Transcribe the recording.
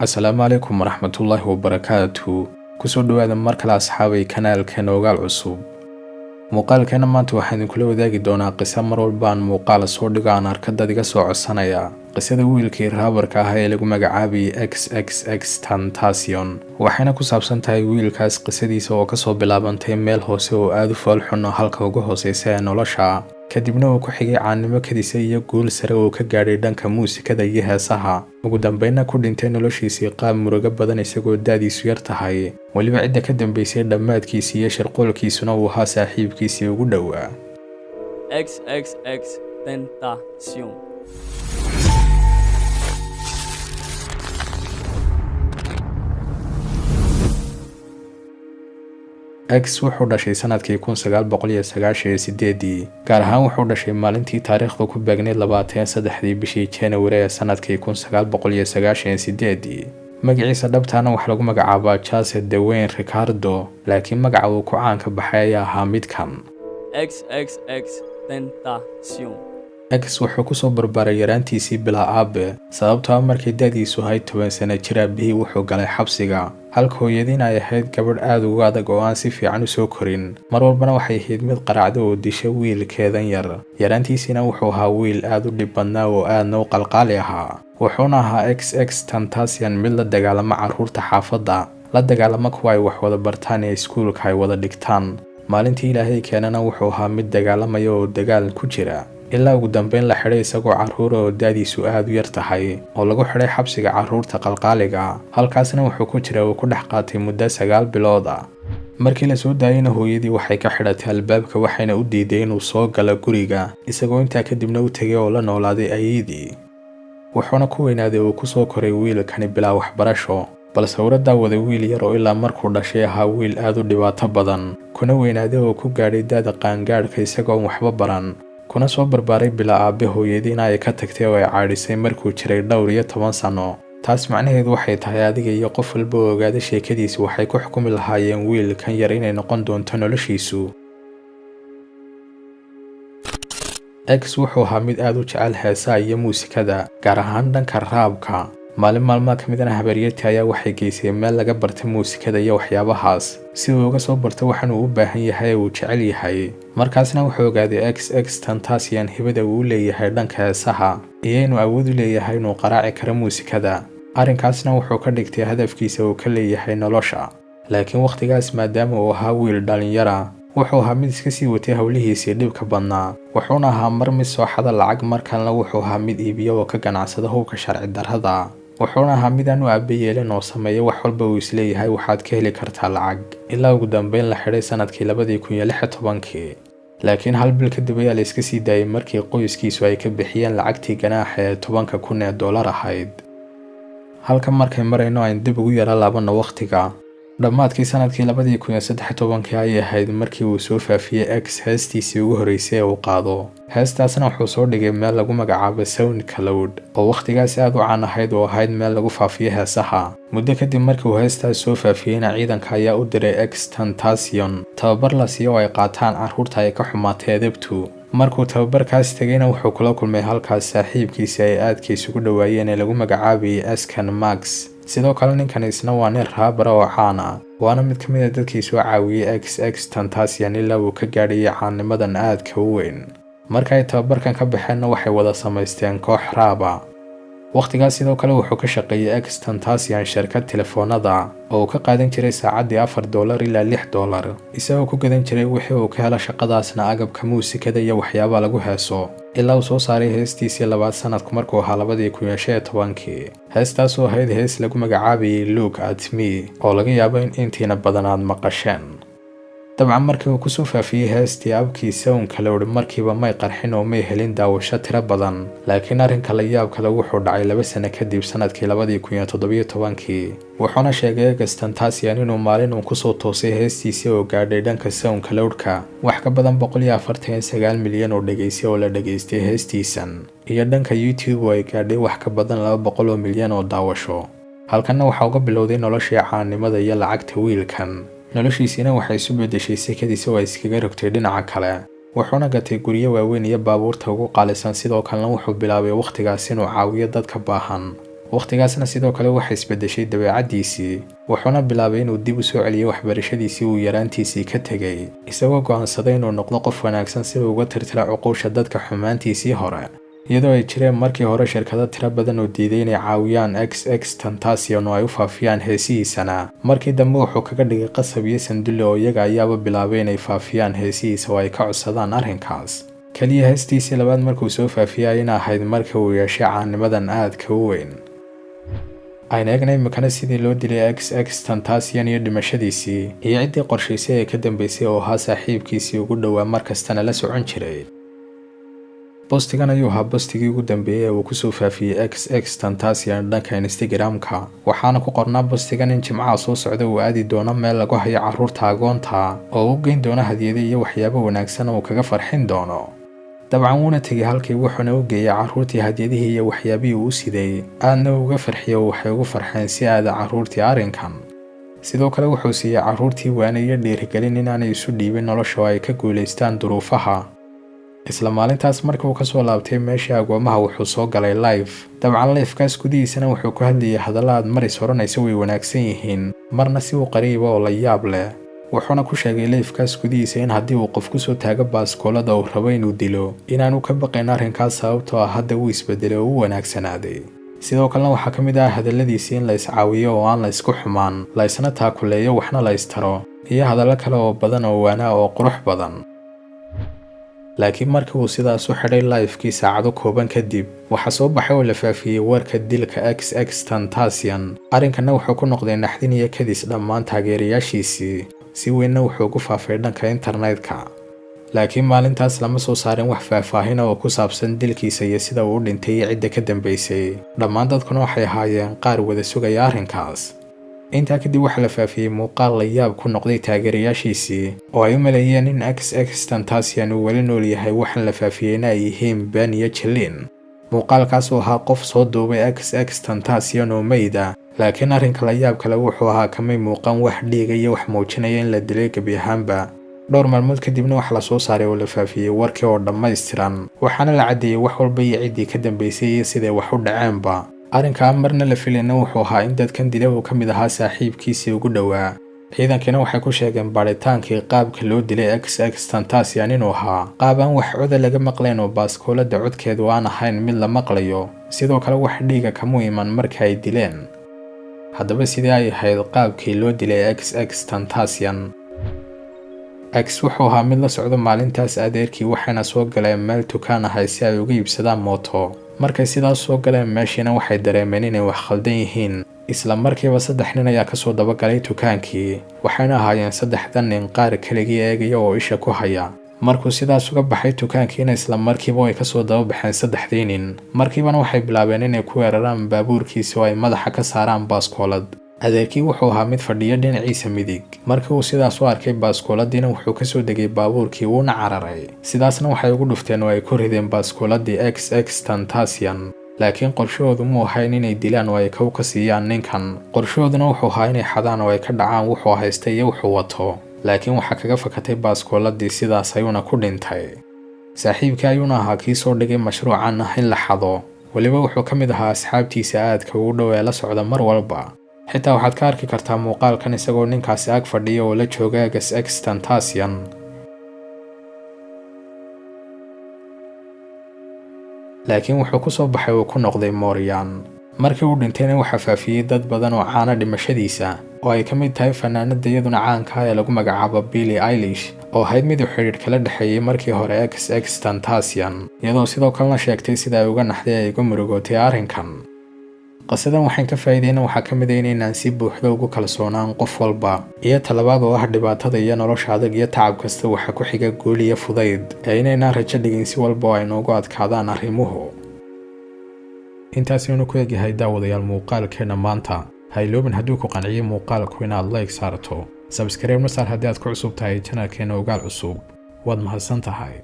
Asalaamu calaykum waraxmatullaahi wabarakaatuh. Kusoo dhawaada mar kale asxaabay kanaalkeena ogaal cusub. Muuqaalkeena maanta waxaan kula wadaagi doonaa qiso mar walba aan muuqaal soo dhigo aan arkada iga soo codsanaya. Qisada wiilkii raabarka ah ee lagu magacaabay XXXTentacion waxayna ku saabsan tahay wiilkaas qisadiisa oo kasoo bilaabantay meel hoose oo aad u foolxun oo halka ugu hooseysa ee nolosha. kadibna uu ku xigay caanimo kadisa iyo guul sare oo ka gaadhay dhanka muusikada iyo heesaha ugu dambeynna ku dhintay noloshiisii qaab murugo badan isagoo daadiisu yar tahay waliba cidda ka dambeysay dhammaadkiisii iyo sharqoolkiisuna uu ahaa saaxiibkiisii ugu dhowaa XXXTentacion. X wuxuu dhashay sanadkii 1998 gaar ahaan wuxuu dhashay maalintii taariikhda ku beegnayd 23 bishii January ee sanadkii 1998 magaciisa dhabtaana waxa lagu magacaabaa Jose Dwayne Ricardo laakiin magaca uu ku caan ka baxay ayaa ahaa midkan XXXTentacion. X wuxuu ku soo barbaaray yaraantiisii bilaa aabe sababtoo ah markii da'diisu ahayd 10 sano jir aabihii wuxuu galay xabsiga halka hooyadiina ay ahayd gabadh aad uga adag oo aan si fiican u soo korin mar walbana waxay ahayd mid qaracdo oo disha wiilkeedan yar yaraantiisina wuxuu ahaa wiil aad u dhib badnaa oo aadna u qalqaali ahaa wuxuuna ahaa XXXTentacion mid la dagaalama carruurta xaafadda la dagaalama kuwa ay wax wada bartaan ee iskuulka ay wada dhigtaan maalintii ilaahay keenana wuxuu ahaa mid dagaalamaya oo dagaal ku jira ilaa ugu dambeyn la xidhay isagoo carruur oo daadiisu aad u yar tahay oo lagu xidhay xabsiga carruurta qalqaaliga halkaasna wuxuu ku jira uu ku dhex qaatay muddo 9 bilood ah markii la soo daayayna hooyadii waxay ka xidhatay albaabka waxayna u diiday inuu soo galo guriga isagoo intaa kadibna u tegay oo la noolaaday ayadii wuxuuna ku weynaaday oo ku soo koray wiilkani bilaa waxbarasho balse uu daawaday wiil yar oo ilaa markuu dhashay ahaa wiil aad u dhibaato badan kuna weynaaday oo ku gaadhay da'da qaangaadhka isagoo waxba baran kuna soo barbaaray bilaa aabe hooyadiina ay ka tagtay oo ay caadhisay markuu jiray dhowr iyo 10 sano taas macnaheedu waxay tahay adiga iyo qof walba oo ogaada sheekadiisu waxay ku xukumi lahaayeen wiilkan yar inay noqon doonto noloshiisu X wuxuu ahaa mid aad u jecel heesaha iyo muusikada gaar ahaan dhanka raabka maalin maalmaha ka midana habaryartii ayaa waxay geysay meel laga bartay muusikada iyo waxyaabahaas si uu uga soo barto waxaan uu u baahan yahay uu jecel yahay markaasna wuxuu ogaaday XXXTentacion hibada uu leeyahay dhanka heesaha iyo inuu awood u leeyahay inuu qaraaci karo muusikada arrinkaasna wuxuu ka dhigtay hadafkiisa uu ka leeyahay nolosha laakiin waqtigaas maadaama uu ahaa wiil dhalinyara wuxuu ahaa mid iska sii watay howlihiisii dhibka badnaa wuxuuna ahaa mar mid soo xada lacag markalena wuxuu ahaa mid iibiyo oo ka ganacsada hubka sharci darrada wuxuuna ahaa mid aan u aabe yeelin oo sameeya wax walba uu isleeyahay waxaad ka heli kartaa lacag ilaa ugu dambeyn la xidhay sanadkii 2016 laakiin hal bil kadib ayaa la iska sii daayay markii qoyskiisu ay ka bixiyeen lacagtii ganaaxa ee $10,000 ahayd halka markay marayno aan dib ugu yara laabano waqtiga dhammaadkii sanadkii 2013 ay ahayd markii uu soo faafiyay X heestiisii ugu horeysay ee uu qaado heestaasna wuxuu soo dhigay meel lagu magacaabo SoundCloud oo waqtigaas aad u caan ahayd oo ahayd meel lagu faafiyo heesaha muddo kadib markii uu heestaas soo faafiyeyna ciidanka ayaa u diray XXXTentacion tababar la siiyo oo ay qaataan carruurta ay ka xumaatay edebtu markuu tababarkaas tegayna wuxuu kula kulmay halkaas saaxiibkiisa ay aadkiisa ugu dhawaayeen ee lagu magacaabayay Askan Max sidoo kale ninkan isna waa nin raabar oo caan ah waana mid ka mid ah dadkii soo caawiyay XXXTentacion ilaa uu ka gaadhay caanimadan aadka u weyn marka ay tababarkan ka baxeenna waxay wada samaysteen koox raaba waqtigaas sidoo kale wuxuu ka shaqeeyay XXXTentacion shirkad telefoonada oo ka qaadan jiray saacaddii $4 ilaa $6 isagoo ku gadan jiray wixii uu ka helo shaqadaasna agabka muusikada iyo waxyaabo lagu heeso ilaa uu soo saaray heestiisii labaad sanadku markuu ahaa 2015 heestaas oo ahayd hees lagu magacaabayay Look at Me oo laga yaabo in intiina badan aad maqasheen dabcan markii uu ku soo faafiyay heestii abkii SoundCloud markiiba may qarxin oo may helin daawasho tiro badan laakiin arrinka la yaab kale wuxuu dhacay 2 sano kadib sanadkii 2017 wuxuuna sheegay XXXTentacion inuu maalin uu ku soo toosay heestiisii oo gaadhay dhanka SoundCloud-ka wax ka badan 149 milyan oo dhageysi oo la dhageystay heestiisan iyo dhanka YouTube oo ay gaadhay wax ka badan 200 milyan oo daawasho halkanna waxa uu ka bilowday noloshii caanimada iyo lacagta wiilkan noloshiisina waxay isu bedeshay sekadiisa oo iskaga rogtay dhinaca kale wuxuuna gatay guryo waaweyn iyo baabuurta ugu qaalisan sidoo kalena wuxuu bilaabay waqtigaas inuu caawiyo dadka baahan waqtigaasna sidoo kale waxay isbedeshay dabeecaddiisii wuxuuna bilaabay inuu dib u soo celiyo waxbarashadiisii uu yaraantiisii ka tegay isagoo go'aansaday inuu noqdo qof wanaagsan si uu uga tirtira cuquusha dadka xumaantiisii hore iyadoo ay jireen markii hore shirkado tiro badan oo diiday inay caawiyaan XXXTentacion oo ay u faafiyaan heesihiisana markii dambe wuxuu kaga dhigay qasab iyo sandulle oo iyaga ayaaba bilaabay inay faafiyaan heesihiisa oo ay ka codsadaan arrinkaas kaliya heestiisii labaad markuu soo faafiyay ayna ahayd markii uu yeeshay caanimadan aadka u weyn ayna eegna imikana sidii loo dilay XXXTentacion iyo dhimashadiisii iyo ciddii qorshaysay ee ka dambeysay oo ahaa saaxiibkiisii ugu dhowaa markastana la socon jiray bostigan ayuu ahaa bostigii ugu dambeeyey ee uu kusoo faafiyey XXXTentacion dhanka Instagram-ka waxaana ku qornaa bostigan in jimcaha soo socda uu aadi doono meel lagu hayo carruurta agoonta oo u geyn doono hadiyado iyo waxyaabo wanaagsan oo kaga farxin doono dabcan wuuna tegay halkii wuxuuna u geeyay carruurtii hadiyadihii iyo waxyaabihii uu siday aadna uga farxiyay oo waxay ugu farxeen si aada carruurtii arrinkan sidoo kale wuxuu siiyey carruurtii waana iyo dhiirigelin inaanay isu dhiibin nolosha oo ay ka guulaystaan duruufaha isla maalintaas markii uu ka soo laabtay meeshii agoomaha wuxuu soo galay live dabcan live-kaas gudihiisana wuxuu ku hadlayay hadalla aad maris horanaysa way wanaagsan yihiin marna si uu qariiba oo la yaab leh wuxuuna ku sheegay live-kaas gudihiisa in haddii uu qof ku soo taago baaskoolada uu rabo inuu dilo inaanu ka baqayn arrinkaas sababtoo ah hadda uu isbedelay oo u wanaagsanaaday sidoo kalena waxaa ka mid ah hadalladiisii in la iscaawiyo oo aan la isku xumaan la isna taakuleeyo waxna la istaro iyo hadallo kale oo badan oo waana oo qurux badan laakiin markii uu sidaas u xidhay live-kii saacado kooban kadib waxaa soo baxay oo la faafiyey warka dilka XXXTentacion arrinkana wuxuu ku noqday naxdin iyo kadis dhammaan taageerayaashiisii si weynna wuxuu ku faafay dhanka internetka laakiin maalintaas lama soo saarin wax faahfaahin oo ku saabsan dilkiisa iyo sida uu u dhintay iyo cidda ka dambeysay dhammaan dadkuna waxay ahaayeen qaar wada sugaya arrinkaas intaa kadib waxaa la faafiyey muuqaal la yaab ku noqday taageerayaashiisii oo ay u maleeyeen in XXXTentacion uu weli nool yahay waxaan la faafiyeyna ay yihiin been iyo jilliin muuqaalkaas oo ahaa qof soo duubay XXXTentacion oo meyda laakiin arrinka la yaab kale wuxuu ahaa kamay muuqan wax dhiiga iyo wax muujinaya in la dilay gebi ahaanba dhowr maalmood kadibna wax la soo saaray oo la faafiyey warkii oo dhammaystiran waxaana la caddeeyey wax walba iyo ciddii ka dambeysay iyo siday wax u dhaceenba arrinkaa marna la filayna wuxuu ahaa in dadkan dila uu ka mid ahaa saaxiibkiisii ugu dhowaa ciidankiina waxay ku sheegeen baadhitaankii qaabka loo dilay XXXTentacion inuu ahaa qaab aan wax coda laga maqlayn oo baaskoolada codkeedu aan ahayn mid la maqlayo sidoo kale wax dhiiga kamu iman marka ay dileen haddaba sidee ay ahayd qaabkii loo dilay XXXTentacion X wuxuu ahaa mid la socdo maalintaas adeerkii waxayna soo galeen meel dukaan ahay si ay uga iibsadaan mooto markay sidaas soo galeen meeshiina waxay dareemeen inay wax khaldan yihiin isla markiiba saddex nin ayaa kasoo dabagalay dukaankii waxayna ahaayeen saddexdan nin qaar keligii eegaya oo isha ku haya markuu sidaas uga baxay dukaankiina isla markiiba way kasoo dababaxeen saddexdii nin markiibana waxay bilaabeen inay ku weeraraan baabuurkiisa oo ay madaxa ka saaraan baaskoolad adeerkii wuxuu ahaa mid fadhiya dhinaciisa midig markii uu sidaas u arkay baaskooladiina wuxuu ka soo degay baabuurkii wuuna cararay sidaasna waxay ugu dhufteen oo ay ku rideen baaskooladii XXXTentacion laakiin qorshahoodu muu ahayn inay dilaan oo ay kow ka siiyaan ninkan qorshahooduna wuxuu ahaa inay xadaan oo ay ka dhacaan wuxuu haysta iyo wuxuu wato laakiin waxaa kaga fakatay baaskooladii sidaas ayuuna ku dhintay saaxiibkii ayuuna ahaa kii soo dhigay mashruucan ah in la xado weliba wuxuu ka mid ahaa asxaabtiisa aadka ugu dhow ee la socda mar walba xitaa waxaad ka arki kartaa muuqaalkan isagoo ninkaasi ag fadhiya oo la jooga XXXTentacion laakiin wuxuu ku soo baxay oo ku noqday Mooryan markii uu dhintayna waxaa faafiyey dad badan oo caana dhimashadiisa oo ay ka mid tahay fanaanada iyaduna caanka ee lagu magacaabo Billie Eilish oo ahayd mid xiriir kala dhaxeeyay markii hore XXXTentacion iyadoo sidoo kalena sheegtay sida ay uga naxday ay uga murugootay arrinkan qasadan waxaan ka faa'iideynaa waxaa ka mid ah inaan si buuxda ugu kalsoonaan qof walba iyo talabaad oo ah dhibaatada iyo nolosha adag iyo tacab kasta waxa ku xiga guul iyo fudayd inayna rajo dhigin si walba oo ay noogu adkaadaan arrimuhu intaas aynu ku eegyahay daawadayaal muuqaalkeena maanta ha iloobin hadduu ku qanciyo muuqaalku inaad like saarto subscribe na saar haddii aad ku cusub tahay channelkeena ogaal cusub waad mahadsan tahay